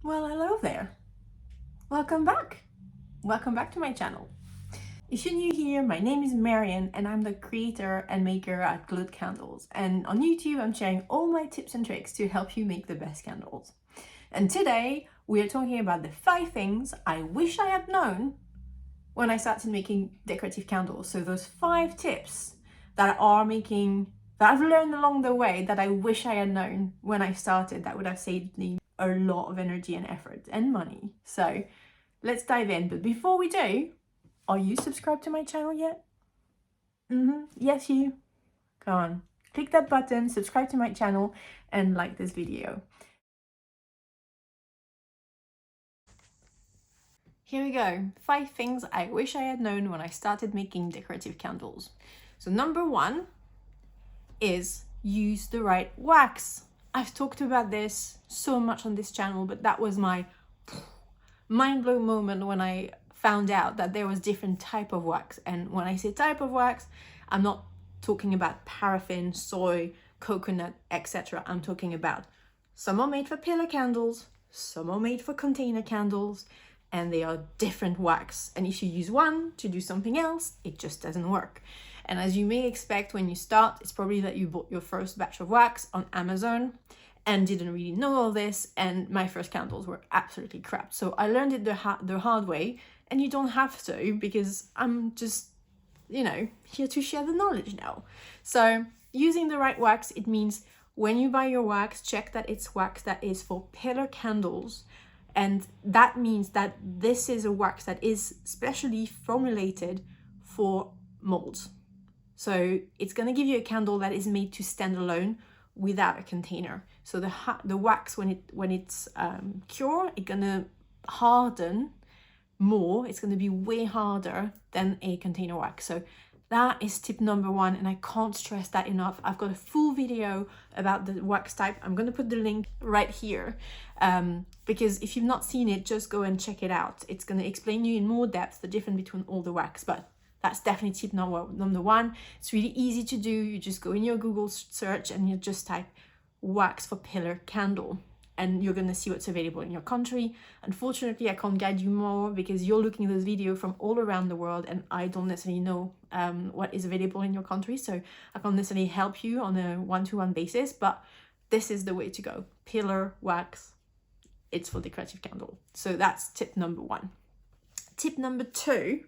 Well, hello there. Welcome back. Welcome back to my channel. If you're new here, my name is Marian and I'm the creator and maker at Glowed Candles. And on YouTube, I'm sharing all my tips and tricks to help you make the best candles. And today, we are talking about the 5 things I wish I had known when I started making decorative candles. So those 5 tips that I've learned along the way that I wish I had known when I started, that would have saved me a lot of energy and effort and money. So let's dive in. But before we do, are you subscribed to my channel yet? Yes, you. Go on. Click that button, subscribe to my channel, and like this video. Here we go. 5 things I wish I had known when I started making decorative candles. So number 1 is use the right wax. I've talked about this so much on this channel, but that was my mind-blown moment when I found out that there was different type of wax. And when I say type of wax, I'm not talking about paraffin, soy, coconut, etc. I'm talking about some are made for pillar candles, some are made for container candles, and they are different wax. And if you use one to do something else, it just doesn't work. And as you may expect when you start, it's probably that you bought your first batch of wax on Amazon and didn't really know all this, and my first candles were absolutely crap. So I learned it the hard way, and you don't have to, because I'm just, here to share the knowledge now. So using the right wax, it means when you buy your wax, check that it's wax that is for pillar candles. And that means that this is a wax that is specially formulated for molds. So it's going to give you a candle that is made to stand alone without a container. So the wax, when it's cured, it's going to harden more. It's going to be way harder than a container wax. So that is tip number 1, and I can't stress that enough. I've got a full video about the wax type. I'm going to put the link right here, because if you've not seen it, just go and check it out. It's going to explain you in more depth the difference between all the wax, but that's definitely tip number 1. It's really easy to do. You just go in your Google search and you just type wax for pillar candle, and you're going to see what's available in your country. Unfortunately, I can't guide you more because you're looking at this video from all around the world, and I don't necessarily know what is available in your country, so I can't necessarily help you on a one-to-one basis, but this is the way to go. Pillar wax, it's for decorative candle. So that's tip number 1. Tip number 2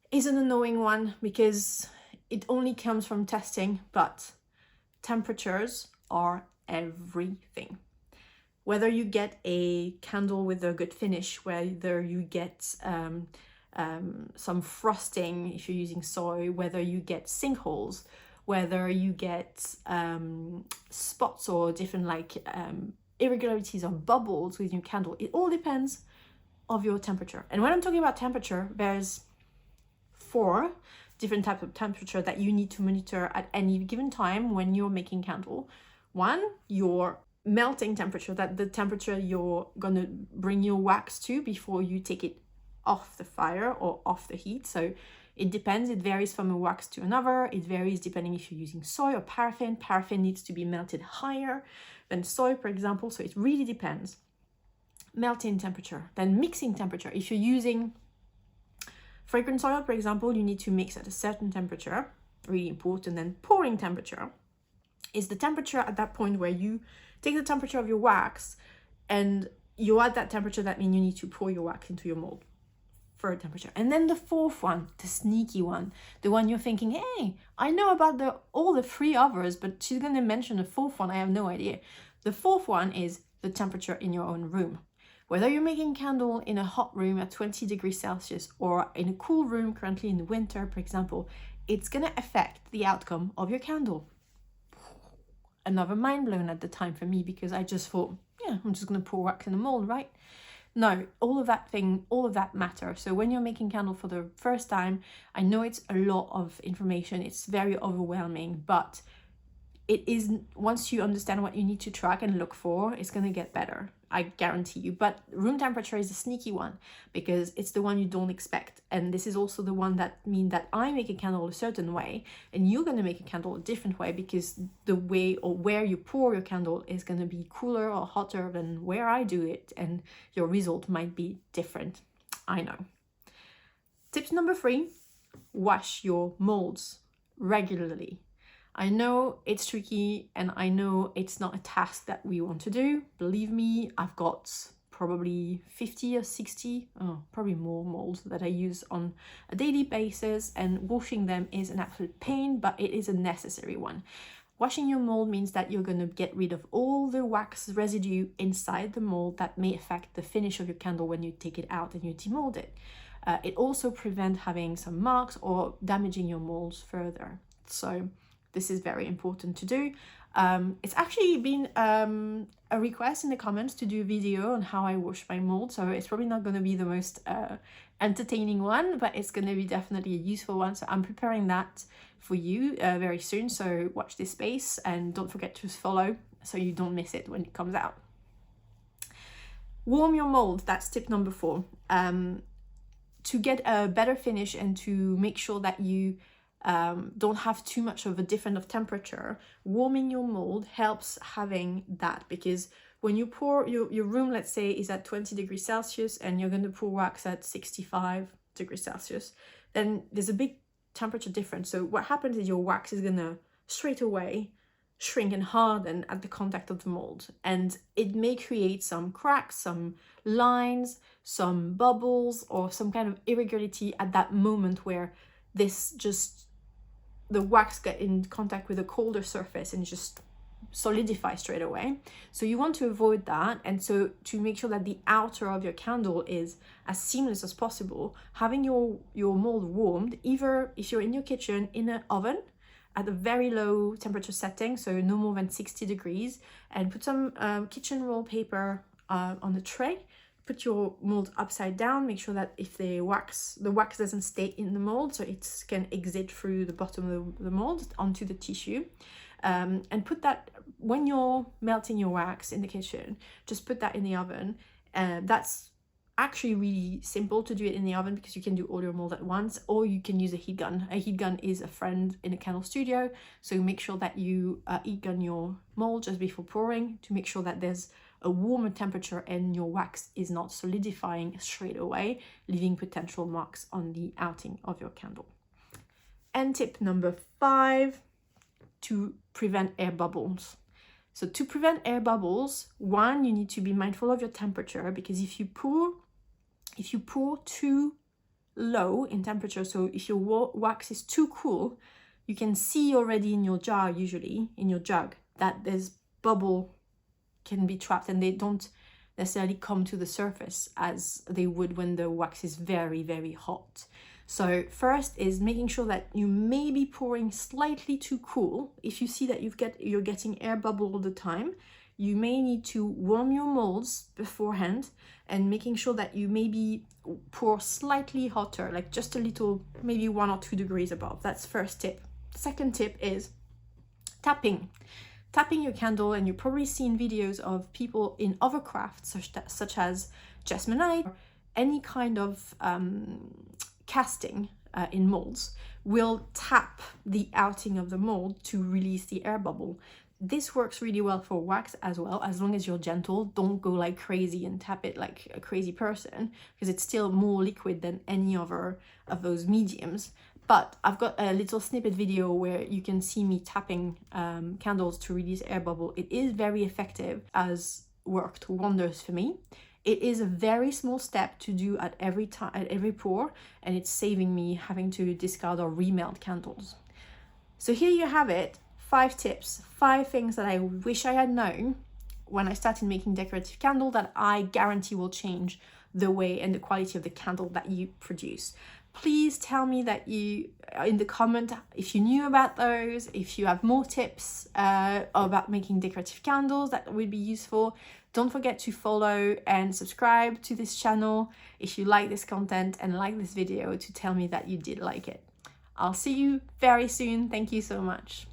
is an annoying one because it only comes from testing, but temperatures are everything. Whether you get a candle with a good finish, whether you get some frosting if you're using soy, whether you get sinkholes, whether you get spots or different irregularities or bubbles with your candle, it all depends of your temperature. And when I'm talking about temperature, there's 4 different types of temperature that you need to monitor at any given time when you're making candle. 1, your melting temperature, that the temperature you're gonna bring your wax to before you take it off the fire or off the heat. So it depends, it varies from a wax to another. It varies depending if you're using soy or paraffin. Paraffin needs to be melted higher than soy, for example, so it really depends. Melting temperature. Then mixing temperature. If you're using fragrance oil, for example, you need to mix at a certain temperature, really important. Then pouring temperature is the temperature at that point where you take the temperature of your wax and you're at that temperature. That means you need to pour your wax into your mold for a temperature. And then the 4th one, the sneaky one, the one you're thinking, hey, I know about all the 3 others, but she's going to mention the 4th one. I have no idea. The 4th one is the temperature in your own room. Whether you're making candle in a hot room at 20 degrees Celsius or in a cool room currently in the winter, for example, it's going to affect the outcome of your candle. Another mind blown at the time for me, because I just thought, yeah, I'm just going to pour wax in a mold, right? No, all of that matters. So when you're making candle for the first time, I know it's a lot of information. It's very overwhelming, but it is, once you understand what you need to track and look for, it's going to get better, I guarantee you. But room temperature is a sneaky one because it's the one you don't expect, and this is also the one that means that I make a candle a certain way and you're going to make a candle a different way, because the way or where you pour your candle is going to be cooler or hotter than where I do it, and your result might be different. I know. Tips number 3, wash your molds regularly. I know it's tricky and I know it's not a task that we want to do. Believe me, I've got probably 50 or 60, probably more molds that I use on a daily basis, and washing them is an absolute pain, but it is a necessary one. Washing your mold means that you're going to get rid of all the wax residue inside the mold that may affect the finish of your candle when you take it out and you demold it. It also prevents having some marks or damaging your molds further. So this is very important to do. It's actually been a request in the comments to do a video on how I wash my mold, so it's probably not going to be the most entertaining one, but it's going to be definitely a useful one. So I'm preparing that for you very soon, so watch this space and don't forget to follow so you don't miss it when it comes out. Warm your mold, that's tip number 4. To get a better finish and to make sure that you don't have too much of a difference of temperature, warming your mold helps having that, because when you pour your room, let's say, is at 20 degrees Celsius and you're going to pour wax at 65 degrees Celsius, then there's a big temperature difference. So what happens is your wax is going to straight away shrink and harden at the contact of the mold, and it may create some cracks, some lines, some bubbles, or some kind of irregularity at that moment where the wax get in contact with a colder surface and just solidify straight away. So you want to avoid that, and so to make sure that the outer of your candle is as seamless as possible, having your mold warmed, either if you're in your kitchen, in an oven at a very low temperature setting, so no more than 60 degrees, and put some kitchen roll paper on the tray. Put your mold upside down, make sure that if the wax doesn't stay in the mold, so it can exit through the bottom of the mold onto the tissue. And put that, when you're melting your wax in the kitchen, just put that in the oven. That's actually really simple to do it in the oven because you can do all your mold at once, or you can use a heat gun. A heat gun is a friend in a candle studio, so make sure that you heat gun your mold just before pouring to make sure that there's a warmer temperature and your wax is not solidifying straight away, leaving potential marks on the outing of your candle. And tip number 5, to prevent air bubbles. So to prevent air bubbles, 1, you need to be mindful of your temperature, because if you pour too low in temperature, so if your wax is too cool, you can see already in your jar, usually in your jug, that there's bubble can be trapped, and they don't necessarily come to the surface as they would when the wax is very, very hot. So first is making sure that you may be pouring slightly too cool. If you see that you're getting air bubble all the time, you may need to warm your molds beforehand, and making sure that you maybe pour slightly hotter, like just a little, maybe 1 or 2 degrees above. That's first tip. Second tip is tapping your candle, and you've probably seen videos of people in other crafts such as Jesmonite, or any kind of casting in molds, will tap the outing of the mold to release the air bubble. This works really well for wax as well, as long as you're gentle. Don't go like crazy and tap it like a crazy person, because it's still more liquid than any other of those mediums. But I've got a little snippet video where you can see me tapping candles to release air bubble. It is very effective, has worked wonders for me. It is a very small step to do at every time, at every pour, and it's saving me having to discard or remelt candles. So here you have it, 5 tips, 5 things that I wish I had known when I started making decorative candle that I guarantee will change the way and the quality of the candle that you produce. Please tell me that you in the comment if you knew about those, if you have more tips about making decorative candles that would be useful. Don't forget to follow and subscribe to this channel if you like this content and like this video, to tell me that you did like it. I'll see you very soon. Thank you so much.